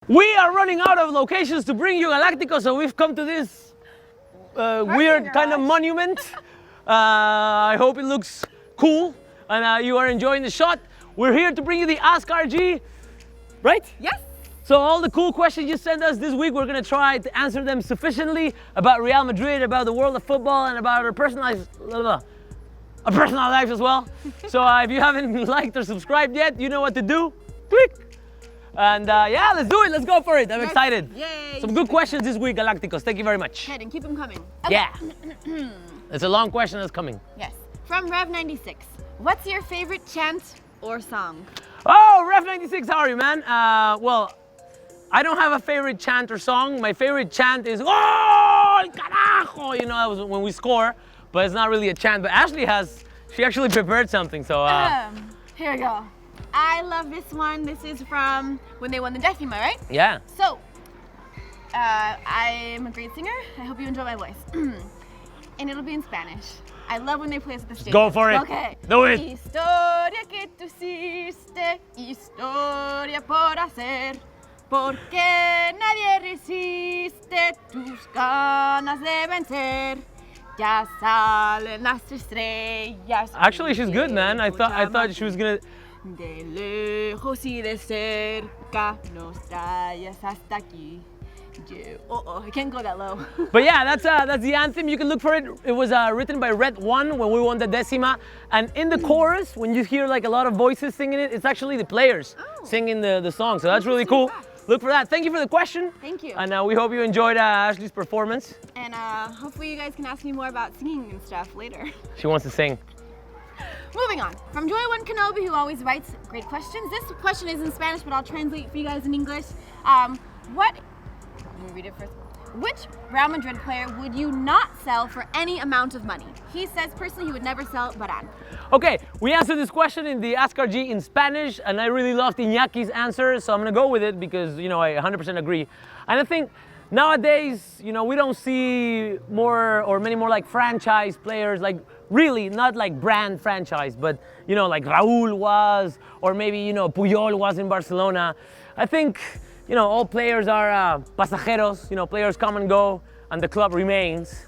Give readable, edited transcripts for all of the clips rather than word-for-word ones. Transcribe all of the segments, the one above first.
We are running out of locations to bring you Galacticos, so we've come to this weird kind of monument. I hope it looks cool and you are enjoying the shot. We're here to bring you the ASKRG, right? Yes. So all the cool questions you sent us this week, we're gonna try to answer them sufficiently about Real Madrid, about the world of football, and about our personal lives as well. So if you haven't liked or subscribed yet, you know what to do. Click. And yeah, let's do it. Let's go for it. I'm excited. Yay. Some good questions this week, Galacticos. Thank you very much. Good, and keep them coming. Okay. Yeah. It's a long question that's coming. Yes. From Rev96, what's your favorite chant or song? Oh, Rev96, how are you, man? Well, I don't have a favorite chant or song. My favorite chant is, oh, carajo! You know, that was when we score, but it's not really a chant. But Ashley she actually prepared something, so. Here we go. I love this one. This is from when they won the Decima, right? Yeah. So, I'm a great singer. I hope you enjoy my voice. And it'll be in Spanish. I love when they play us at the stage. Go for it. Okay. Do it. Historia que tú hiciste, historia por hacer, porque nadie resiste tus ganas de vencer. Ya salen las estrellas. Actually, she's good, man. I thought she was gonna. De lejos y de cerca nos traes hasta aquí. I can't go that low. But yeah, that's the anthem. You can look for it. It was written by Red One when we won the Decima. And in the chorus, when you hear like a lot of voices singing it, it's actually the players singing the song. So that's really cool. Look for that. Thank you for the question. Thank you. And we hope you enjoyed Ashley's performance. And hopefully you guys can ask me more about singing and stuff later. She wants to sing. Moving on. From Joy One Kenobi, who always writes great questions. This question is in Spanish, but I'll translate for you guys in English. Let me read it first. Which Real Madrid player would you not sell for any amount of money? He says personally he would never sell Varane. Okay, we answered this question in the ASKRG in Spanish, and I really loved Iñaki's answer, so I'm gonna go with it because, you know, I 100% agree. And I think nowadays, you know, we don't see many more like franchise players, like really not like brand franchise, but, you know, like Raúl was, or maybe, you know, Puyol was in Barcelona. I think, you know, all players are pasajeros, you know, players come and go, and the club remains.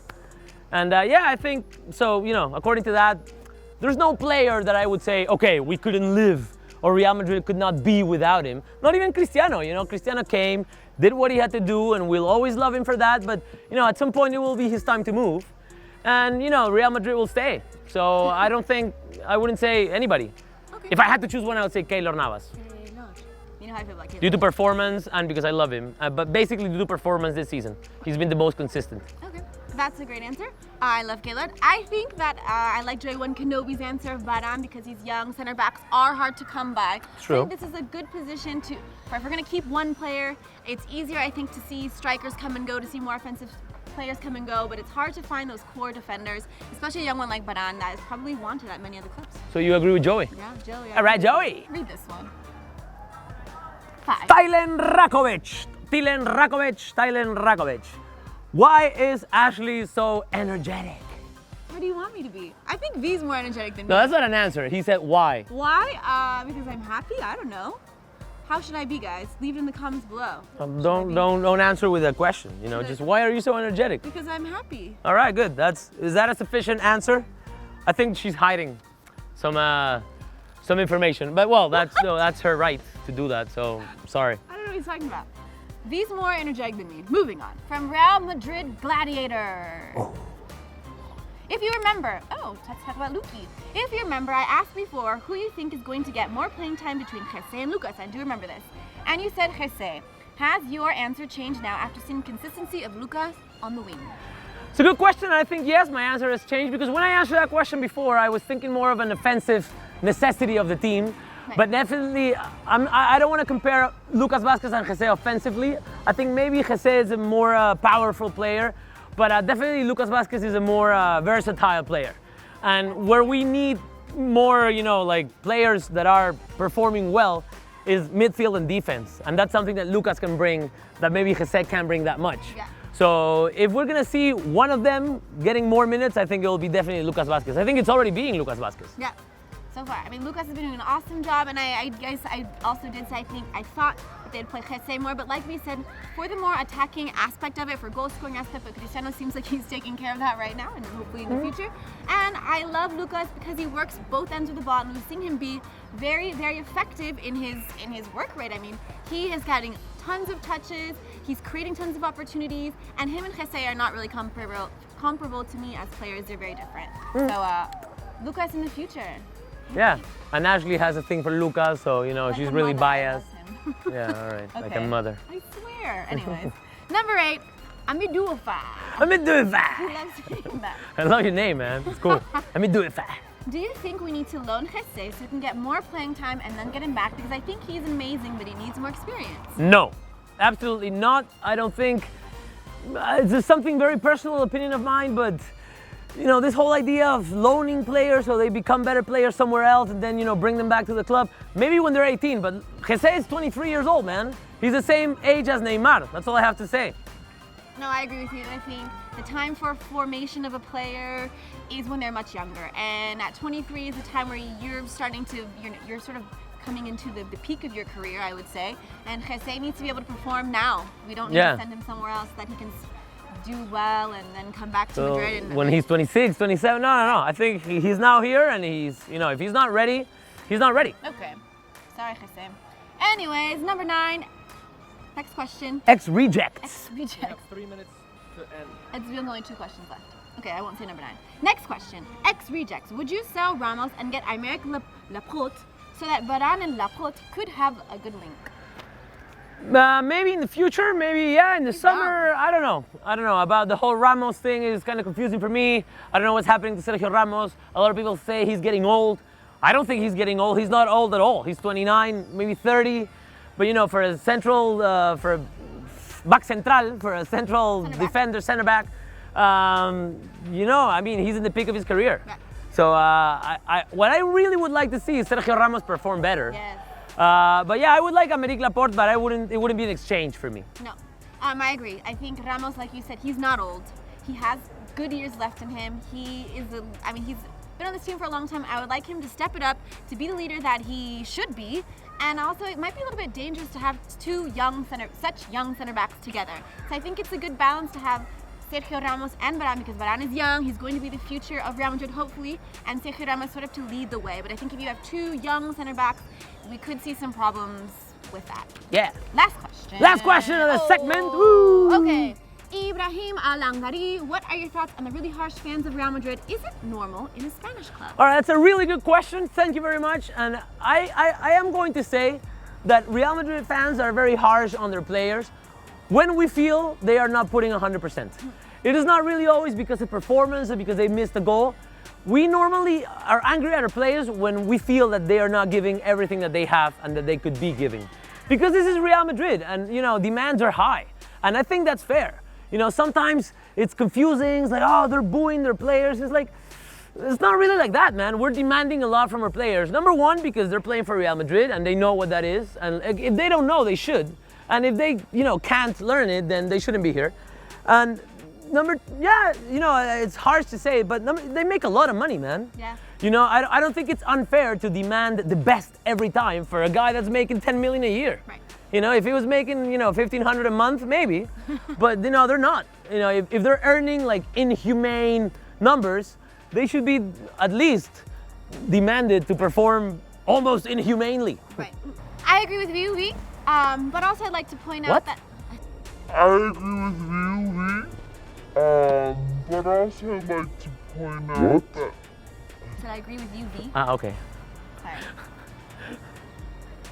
And yeah, I think, so, you know, according to that, there's no player that I would say, okay, we couldn't live, or Real Madrid could not be without him. Not even Cristiano, you know, Cristiano came, did what he had to do, and we'll always love him for that, but, you know, at some point it will be his time to move. And, you know, Real Madrid will stay. So I wouldn't say anybody. Okay. If I had to choose one, I would say Keylor Navas. You know how I feel about Keylor. Due to performance and because I love him. But basically due to performance this season. He's been the most consistent. Okay, that's a great answer. I love Gaylord. I think that I like Joy One Kenobi's answer of Varane because he's young. Center backs are hard to come by. True. I think this is a good position if we're going to keep one player, it's easier, I think, to see strikers come and go, to see more offensive players come and go, but it's hard to find those core defenders, especially a young one like Varane that is probably wanted at many other clubs. So you agree with Joey? Yeah, Joey. All right, Joey. Read this one. 5. Tilen Rakovic. Why is Ashley so energetic? What do you want me to be? I think V's more energetic than me. No, that's not an answer. He said why. Why? Because I'm happy? I don't know. How should I be, guys? Leave it in the comments below. Don't answer with a question. You know, just why are you so energetic? Because I'm happy. All right, good. Is that a sufficient answer? I think she's hiding some information. But well, that's her right to do that. So sorry. I don't know what he's talking about. V's more energetic than me. Moving on. From Real Madrid Gladiator. Oh. If you remember, let's talk about Luki. If you remember, I asked before who you think is going to get more playing time between Jesé and Lucas. I do remember this. And you said Jesé. Has your answer changed now after seeing consistency of Lucas on the wing? It's a good question. I think yes, my answer has changed because when I answered that question before, I was thinking more of an offensive necessity of the team. Right. But definitely, I don't want to compare Lucas Vázquez and Jesé offensively. I think maybe Jesé is a more powerful player. But definitely Lucas Vázquez is a more versatile player. And where we need more, you know, like players that are performing well is midfield and defense. And that's something that Lucas can bring that maybe Jesé can't bring that much. Yeah. So if we're going to see one of them getting more minutes, I think it will be definitely Lucas Vázquez. I think it's already being Lucas Vázquez. Yeah. So far, I mean, Lucas has been doing an awesome job, and I guess I also did say I thought that they'd play Jesé more, but like we said, for the more attacking aspect of it, for goal scoring aspect, but Cristiano seems like he's taking care of that right now and hopefully in the future. And I love Lucas because he works both ends of the ball, and we've seen him be very, very effective in his work rate. I mean, he is getting tons of touches, he's creating tons of opportunities, and him and Jesé are not really comparable to me as players. They're very different. So Lucas in the future. Yeah, and Ashley has a thing for Lucas, so you know Like she's a really mother, biased. I love him. Yeah, all right, like a Okay. mother. I swear. Anyways, number 8, Amidufa. Let me do it He fast. loves saying that. I love your name, man. It's cool. Let me do it fast. Do you think we need to loan Jesé so we can get more playing time and then get him back? Because I think he's amazing, but he needs more experience. No, absolutely not. I don't think. It's just something very personal opinion of mine, but you know, this whole idea of loaning players so they become better players somewhere else and then, you know, bring them back to the club, maybe when they're 18, but Jesé is 23 years old, man. He's the same age as Neymar. That's all I have to say. No, I agree with you. I think the time for formation of a player is when they're much younger, and at 23 is the time where you're starting to, you're sort of coming into the peak of your career, I would say. And Jesé needs to be able to perform now. We don't need to send him somewhere else that he can do well and then come back to So Madrid. And when he's 26, 27, no. I think he's now here, and he's, you know, if he's not ready, he's not ready. Okay. Sorry, Jesé. Anyways, number 9. Next question. Ex-rejects. Ex-reject. 3 minutes to end. We have only 2 questions left. Okay, I won't say number 9. Next question. Ex-rejects. Would you sell Ramos and get Aymeric Laporte so that Varane and Laporte could have a good link? Maybe in the future, maybe in the summer. I don't know about the whole Ramos thing. Is kind of confusing for me. I don't know what's happening to Sergio Ramos. A lot of people say he's getting old. I don't think he's getting old. He's not old at all. He's 29, maybe 30. But you know, for a central, for a back central, for a central defender, center back, you know, I mean, he's in the peak of his career. Yeah. So what I really would like to see is Sergio Ramos perform better. Yes. But yeah, I would like Aymeric Laporte, but it wouldn't be an exchange for me. No, I agree. I think Ramos, like you said, he's not old. He has good years left in him. He's been on this team for a long time. I would like him to step it up, to be the leader that he should be. And also, it might be a little bit dangerous to have such young center backs together. So I think it's a good balance to have Sergio Ramos and Varane, because Varane is young. He's going to be the future of Real Madrid, hopefully, and Sergio Ramos sort of to lead the way. But I think if you have 2 young center backs, we could see some problems with that. Yeah. Last question. Last question of the segment. Woo! Okay. Ibrahim Alangari, what are your thoughts on the really harsh fans of Real Madrid? Is it normal in a Spanish club? All right, that's a really good question. Thank you very much. And I am going to say that Real Madrid fans are very harsh on their players when we feel they are not putting 100%. It is not really always because of performance or because they missed a goal. We normally are angry at our players when we feel that they are not giving everything that they have and that they could be giving. Because this is Real Madrid and, you know, demands are high. And I think that's fair. You know, sometimes it's confusing. It's like, oh, they're booing their players. It's like, it's not really like that, man. We're demanding a lot from our players. Number one, because they're playing for Real Madrid and they know what that is. And if they don't know, they should. And if they, you know, can't learn it, then they shouldn't be here. And it's harsh to say, but they make a lot of money, man. Yeah. You know, I don't think it's unfair to demand the best every time for a guy that's making 10 million a year. Right. You know, if he was making, you know, 1,500 a month, maybe. But, you know, they're not. You know, if they're earning like inhumane numbers, they should be at least demanded to perform almost inhumanely. Right. I agree with you, Vi. But also I'd like to point out What? that I agree with you, but also I'd like to point out that I agree with you, Vi. Okay. Sorry.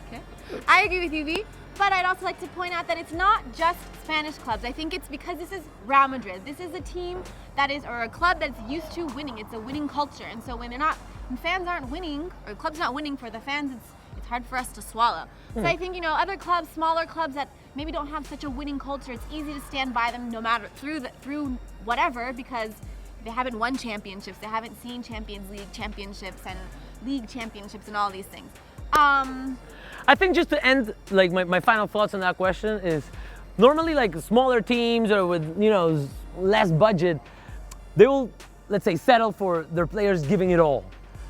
Okay. I agree with you, Vi. But I'd also like to point out that it's not just Spanish clubs. I think it's because this is Real Madrid. This is a team that is, or a club that's used to winning. It's a winning culture. And so when fans aren't winning, or clubs not winning for the fans, it's hard for us to swallow. So I think, you know, other clubs, smaller clubs that maybe don't have such a winning culture, it's easy to stand by them no matter, through whatever, because they haven't won championships. They haven't seen Champions League championships and league championships and all these things. I think just to end, like my final thoughts on that question is, normally like smaller teams or with, you know, less budget, they will, let's say, settle for their players giving it all.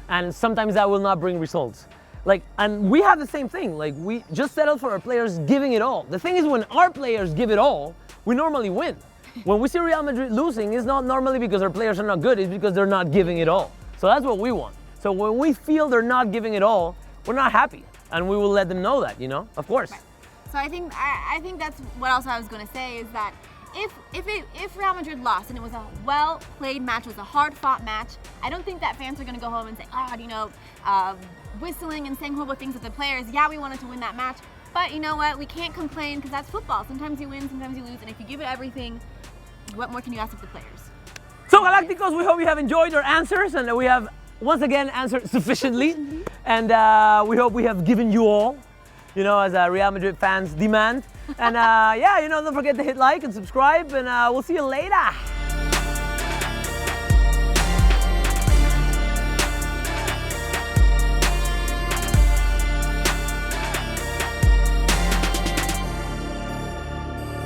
And sometimes that will not bring results. Like, and we have the same thing. Like, we just settle for our players giving it all. The thing is, when our players give it all, we normally win. When we see Real Madrid losing, it's not normally because our players are not good, it's because they're not giving it all. So that's what we want. So when we feel they're not giving it all, we're not happy. And we will let them know that, you know, of course. Right. So I think that's what else I was going to say is that if Real Madrid lost and it was a well-played match, it was a hard-fought match, I don't think that fans are going to go home and say, you know, whistling and saying horrible things at the players. Yeah, we wanted to win that match, but you know what? We can't complain because that's football. Sometimes you win, sometimes you lose, and if you give it everything, what more can you ask of the players? So Galacticos, we hope you have enjoyed our answers and that we have once again answered sufficiently. And we hope we have given you all, you know, as Real Madrid fans demand. And yeah, you know, don't forget to hit like and subscribe, and we'll see you later.